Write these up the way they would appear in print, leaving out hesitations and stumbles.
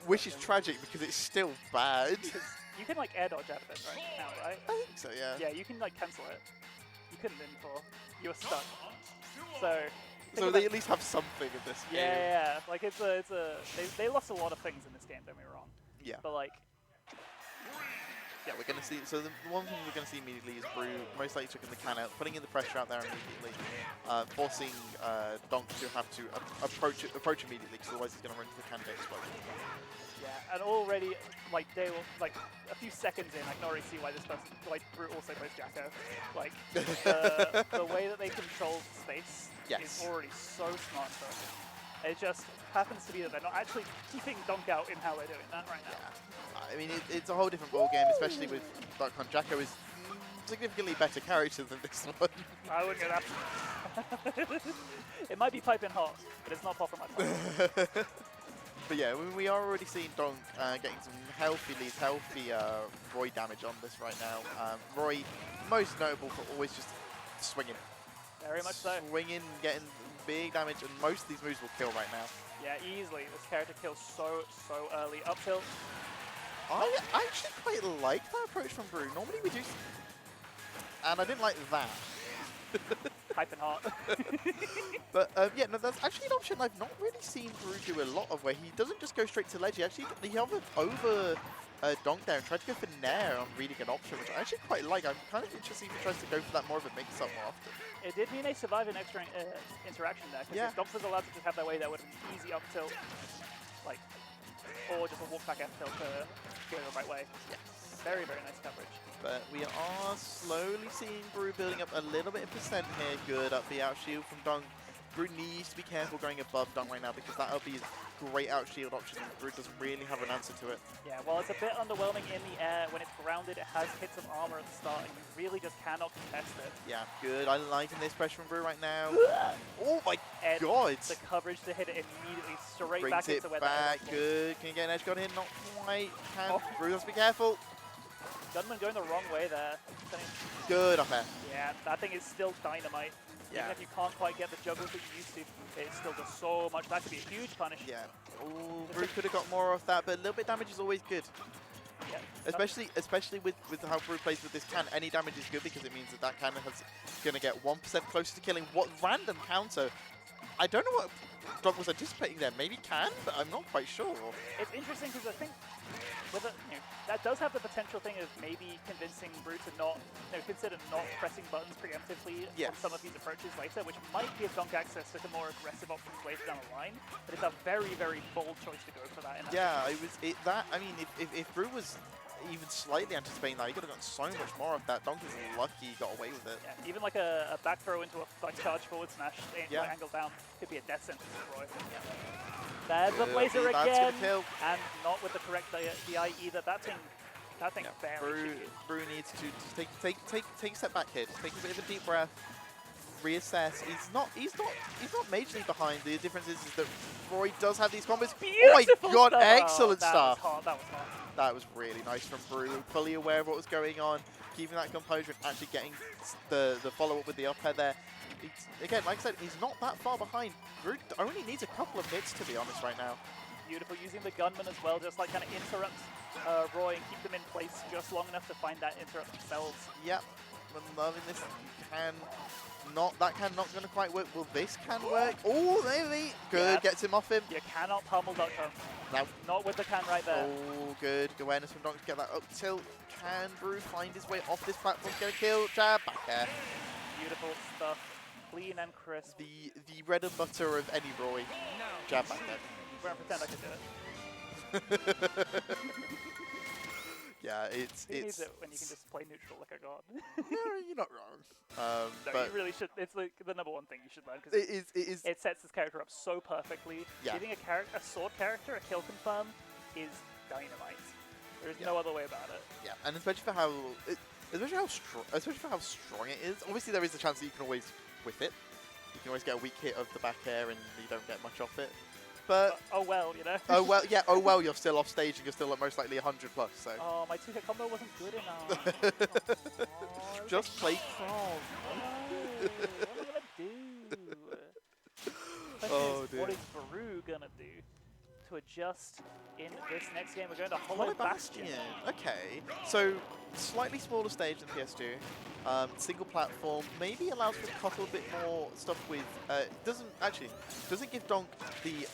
which is tragic because it's still bad. You can like air dodge out of it right now, right? I think so, yeah. Yeah, you can like cancel it. You couldn't before. You were stuck. So. So they at least have something in this game. Yeah, like they lost a lot of things in this game. Don't get me wrong. Yeah. But like. Yeah, we're going to see. So the one thing we're going to see immediately is Brhu most likely taking the can out, putting in the pressure out there immediately, forcing D0nk to have to approach immediately, because otherwise he's going to run into the can and get exploded. Yeah, and already like a few seconds in, I can already see why this person, like Brhu also plays Jacko. Like the way that they control space is already so smart for them. It just happens to be that they're not actually keeping D0nk out in how they're doing that right now. Yeah. I mean, it's a whole different ball game, especially with D0nk. Jacko is significantly better character than this one. I wouldn't go that. It might be piping hot, but it's not popping my pipe. But yeah, we are already seeing D0nk getting some healthy leads, healthy Roy damage on this right now. Roy, most notable for always just swinging. Very much so. Swinging, getting big damage, and most of these moves will kill right now. Yeah, easily. This character kills so early. Up tilt. I actually quite like that approach from Brhu. Normally we do... And I didn't like that. Piping hot. But yeah, no, that's actually an option I've not really seen Brhu do a lot of, where he doesn't just go straight to ledge. He actually hovered over D0nk there and tried to go for Nair on reading an option, which I actually quite like. I'm kind of interested if he tries to go for that more of a mix-up more often. It did mean they survived an extra interaction there, because if D0nk was allowed to just have their way, that would have been easy up tilt, like, or just a walk back F tilt to go the right way. Yeah. Very nice coverage. But we are slowly seeing Brhu building up a little bit of percent here. Good up the out shield from D0nk. Brhu needs to be careful going above D0nk right now, because that'll be a great out shield option, and Brhu doesn't really have an answer to it. Yeah, while it's a bit underwhelming in the air, when it's grounded, it has hits of armor at the start, and you really just cannot contest it. Yeah, good. I'm liking this pressure from Brhu right now. Oh my god! The coverage to hit it immediately straight Brings back into where back. Good. Can you get an edge guard in? Not quite. Brhu has to be careful. Gunman going the wrong way there. Good up there. Yeah, that thing is still dynamite. Yeah. Even if you can't quite get the juggles that you used to, it still does so much. That could be a huge punish. Yeah. Ooh, Brhu could have got more of that, but a little bit of damage is always good. Yeah. Especially with how Brhu plays with this can. Any damage is good, because it means that can is going to get 1% closer to killing. What random counter? I don't know what D0nk was anticipating there. Maybe can, but I'm not quite sure. It's interesting because I think with that does have the potential thing of maybe convincing Brhu to not, consider not pressing buttons preemptively on some of these approaches later, which might give D0nk access to the more aggressive options later down the line. But it's a very bold choice to go for that. I mean, if Brhu was even slightly anticipating that, he could have gotten so much more of that. D0nk is lucky he got away with it. Yeah, even like a back throw into a charge forward smash, angle down, could be a death sentence for Roy. There's the Blazer again, and not with the correct DI either. That thing barely. Brhu needs to take a step back here. Just take a bit of a deep breath, reassess. He's not majorly behind. The difference is that Roy does have these combos. Beautiful oh my god, stuff. excellent stuff. That was hot. That was really nice from Brhu. Fully aware of what was going on, keeping that composure and actually getting the follow-up with the up air there. Again, like I said, he's not that far behind. Brhu only needs a couple of hits, to be honest, right now. Beautiful, using the gunman as well, just like kind of interrupt Roy and keep them in place just long enough to find that interrupt themselves. Yep, I'm loving this. That can not going to quite work. Will this can work? Oh, maybe. Good, gets him off him. You cannot pummel D0nk. No. Not with the can right there. Oh, good. Awareness from D0nk to get that up tilt. Can Brhu find his way off this platform? Get a kill. Jab, back air. Beautiful stuff. Clean and crisp. The bread and butter of any Roy. Jab, back air. We're going to pretend I could do it. Yeah, it's needs it when you can just play neutral like a god. No, you're not wrong. No, but you really should. It's like the number one thing you should learn, because it sets this character up so perfectly. Yeah. Giving a sword character a kill confirm is dynamite. There's no other way about it. Yeah, and especially for how strong it is. Obviously, there is a chance that you can always whiff it. You can always get a weak hit of the back air, and you don't get much off it. But oh well, you know. Oh well, yeah. Oh well, you're still off stage, and you're still at most likely 100 plus. So. Oh, my 2-hit combo wasn't good enough. Just play Crawl. What am I gonna do? Oh dear. What is Brhu gonna do? to adjust in this next game. We're going to Hollow Bastion. Okay, so slightly smaller stage than PS2. Single platform, maybe allows for a couple bit more stuff with. Doesn't give D0nk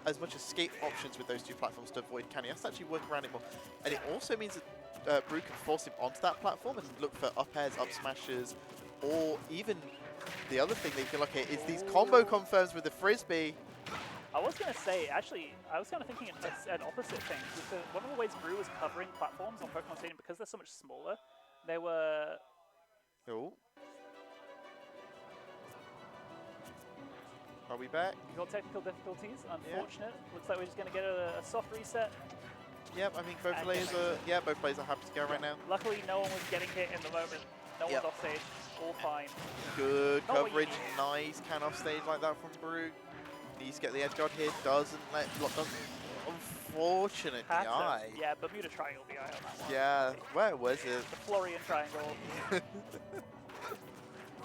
as much escape options with those two platforms to avoid Can. He has to actually work around it more, and it also means that Brhu can force him onto that platform and look for up airs, up smashes, or even the other thing that you can look at is these combo confirms with the frisbee. I was going to say, actually, I was kind of thinking an opposite thing. Because one of the ways Brhu was covering platforms on Pokemon Stadium, because they're so much smaller, they were... Oh. Are we back? We got technical difficulties, unfortunate. Yeah. Looks like we're just going to get a soft reset. Yep, I think both players are happy to go right now. Luckily, no one was getting hit in the moment. No one's off stage. All fine. Good coverage. Nice can off stage like that from Brhu. Needs to get the edge guard here. Doesn't let. Unfortunate DI. Yeah, Bermuda Triangle DI on that one. Yeah, where was it? The Florian Triangle.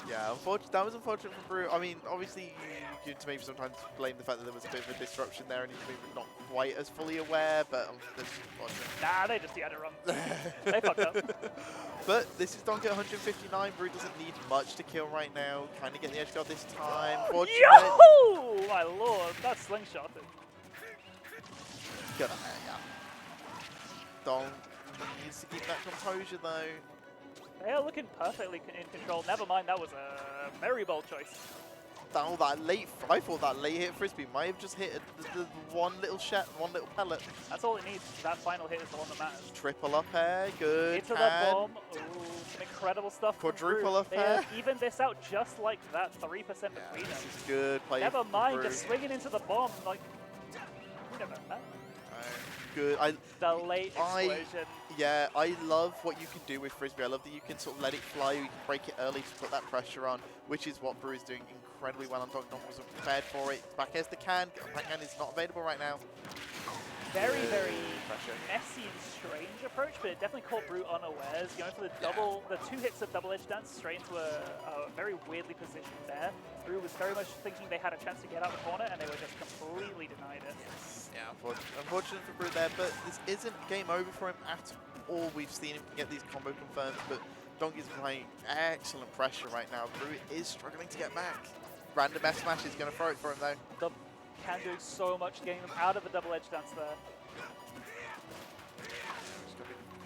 Yeah, that was unfortunate for Brhu. I mean, obviously, you could maybe sometimes blame the fact that there was a bit of a disruption there and he's maybe not quite as fully aware, but this is unfortunate. Nah, they just had to run. They fucked up. But this is D0nk at 159. Brhu doesn't need much to kill right now. Kind of get the edge guard this time. Yo! My lord, that's slingshot. Good on there, yeah. D0nk needs to keep that composure though. They are looking perfectly in control. Never mind, that was a very bold choice. Oh, I thought that late hit frisbee might have just hit the one little pellet. That's all it needs. That final hit is the one that matters. Triple up air, good. Into the bomb. Ooh, some incredible stuff. Quadruple up air. Even this out just like that. 3% between them. This is good play. Never mind, just swinging into the bomb. Like, we never know that. Good. The late explosion. Yeah, I love what you can do with frisbee. I love that you can sort of let it fly, you can break it early to put that pressure on, which is what Brhu is doing incredibly well. And D0nk wasn't prepared for it. Back as the can. Backhand is not available right now. Very messy and strange approach, but it definitely caught Brhu unawares. Going for the two hits of double edge dance straight into a very weirdly positioned there. Brhu was very much thinking they had a chance to get out the corner, and they were just completely denied it. Yes. Yeah, unfortunate for Brhu there, but this isn't game over for him at all. We've seen him get these combo confirmed, but D0nk is applying excellent pressure right now. Brhu is struggling to get back. Random F smash is going to throw it for him though. Can do so much getting them out of the double edge dance there.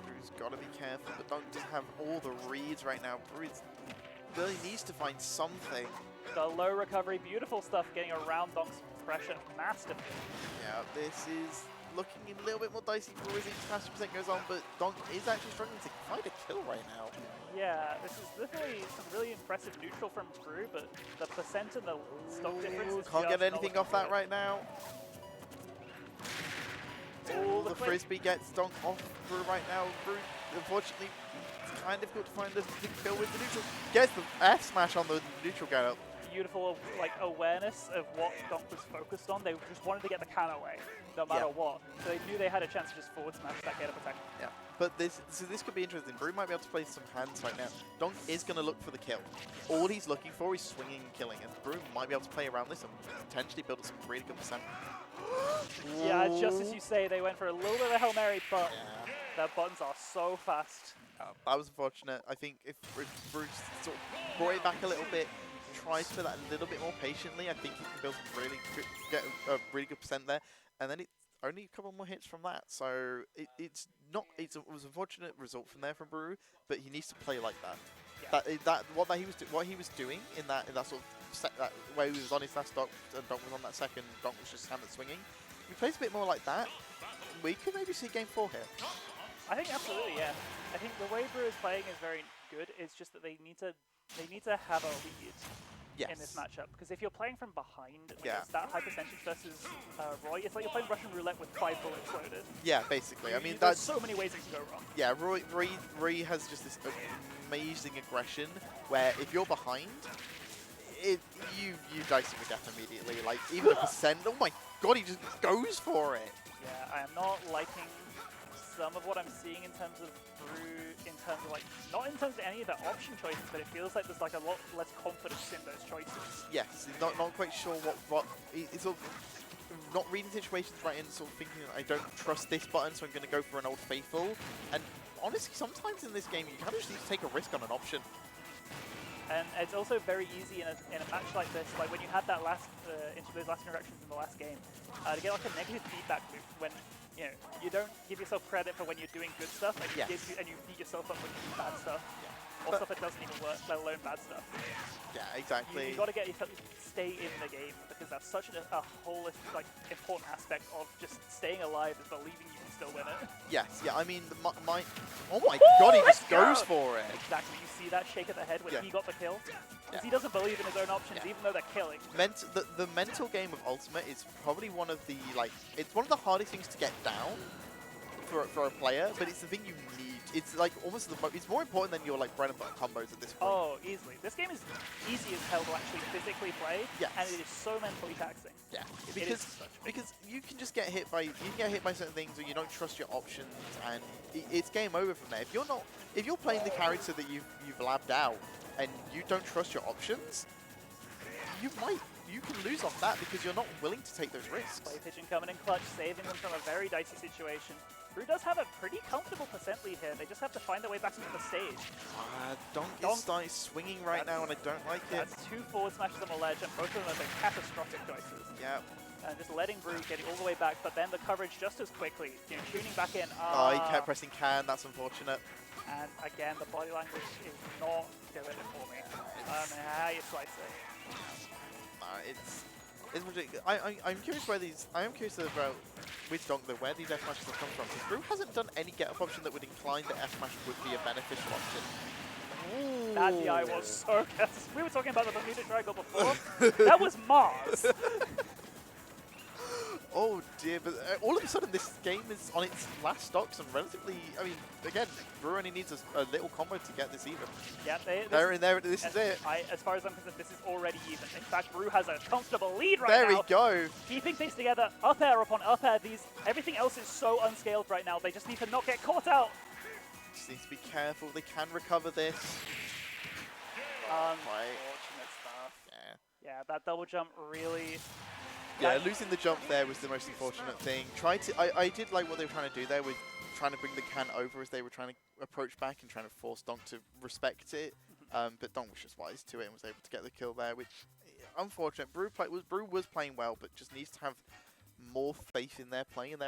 Bru's got to be careful, but D0nk doesn't have all the reads right now. Brhu really needs to find something. The low recovery, beautiful stuff getting around D0nk's pressure masterfully. Yeah, this is looking a little bit more dicey for as each passive percent goes on, but D0nk is actually struggling to find a kill right now. Yeah, this is literally some really impressive neutral from Brhu, but the percent and the stock difference is can't get anything off that right now. Oh, the frisbee gets D0nk off Brhu right now. Brhu, unfortunately, it's kind of difficult to find the kill with the neutral. Gets the F smash on the neutral get up. Beautiful awareness of what D0nk was focused on. They just wanted to get the can away, no matter what. So they knew they had a chance to just forward smash that get up attack. Yeah, but this could be interesting. Brhu might be able to play some hands right now. D0nk is going to look for the kill. All he's looking for is swinging and killing, and Brhu might be able to play around this and potentially build some really good percent. Yeah, just as you say, they went for a little bit of a Hail Mary, but their buttons are so fast. That was unfortunate. I think if Brhu sort of brought it back a little bit, tries to play that a little bit more patiently, I think he can build some get a really good percent there. And then it's only a couple more hits from that. So it was an unfortunate result from Brhu, but he needs to play like that. Yeah. What he was doing in that sort of that way he was on his last stock and D0nk was on that second, D0nk was just hammer swinging. If he plays a bit more like that, we could maybe see game 4 here. I think absolutely, yeah. I think the way Brhu is playing is very good. It's just that they need to have a lead. Yes. In this matchup, because if you're playing from behind, it's that high percentage versus Roy, it's like you're playing Russian roulette with 5 bullets loaded. Yeah, basically. I mean, there's so many ways it can go wrong. Yeah, Roy has just this amazing aggression where if you're behind, you dice him with death immediately. Like even a percent. Oh my god, he just goes for it. Yeah, I am not liking some of what I'm seeing in terms of Brhu, in terms of not in terms of any of their option choices, but it feels like there's a lot less confidence in those choices. Yes, not quite sure what it's sort of not reading situations right and sort of thinking that I don't trust this button, so I'm going to go for an Old Faithful. And honestly, sometimes in this game, you kind of just need to take a risk on an option. And it's also very easy in a match like this, like when you had that last, those last interactions in the last game, to get like a negative feedback loop when, you know, you don't give yourself credit for when you're doing good stuff, and you, and you beat yourself up when you do bad stuff. Or stuff that doesn't even work, let alone bad stuff. Yeah, exactly. You've got to get yourself stay in the game, because that's such a holistic, like, important aspect of just staying alive is believing you can still win it. Yes, yeah, I mean, oh my god, he just goes for it. Exactly, you see that shake of the head when he got the kill? Because he doesn't believe in his own options, even though they're killing. The mental game of Ultimate is probably one of the, like, it's one of the hardest things to get down for a player, but it's the thing you need. It's like almost it's more important than your like bread and butter combos at this point. Oh, easily. This game is easy as hell to actually physically play, and it is so mentally taxing. Yeah, because you can just get hit by certain things, or you don't trust your options, and it's game over from there. If you're playing the character that you've labbed out, and you don't trust your options, you can lose off that because you're not willing to take those risks. Play Pigeon coming in clutch, saving them from a very dicey situation. Brhu does have a pretty comfortable percent lead here. They just have to find their way back into the stage. D0nk is starting swinging right now, and I don't like it. That's 2 forward smashes on the ledge, and both of them have been catastrophic choices. Yeah. And just letting Brhu get it all the way back, but then the coverage just as quickly. You know, tuning back in. Oh, he kept pressing can. That's unfortunate. And again, the body language is not doing it for me. How you slice it. It's ridiculous. I'm curious where I am curious about with D0nk where these F smashes have come from. Because Brhu hasn't done any get up option that would incline that F smash would be a beneficial option. Ooh. That DI was so good. We were talking about the Bermuda Triangle before. That was Mars. Oh dear, but all of a sudden this game is on its last stocks and relatively, I mean, again, Brhu only needs a little combo to get this even. Yeah, this is it. As far as I'm concerned, this is already even. In fact, Brhu has a comfortable lead right now. There we go. Keeping things together, up air upon up air. Everything else is so unscaled right now. They just need to not get caught out. Just need to be careful. They can recover this. Unfortunate stuff. Yeah, that double jump really... Yeah, losing the jump there was the most unfortunate thing. I did like what they were trying to do there with trying to bring the can over as they were trying to approach back and trying to force D0nk to respect it. But D0nk was just wise to it and was able to get the kill there, which unfortunate. Brhu was playing well, but just needs to have more faith in their play and their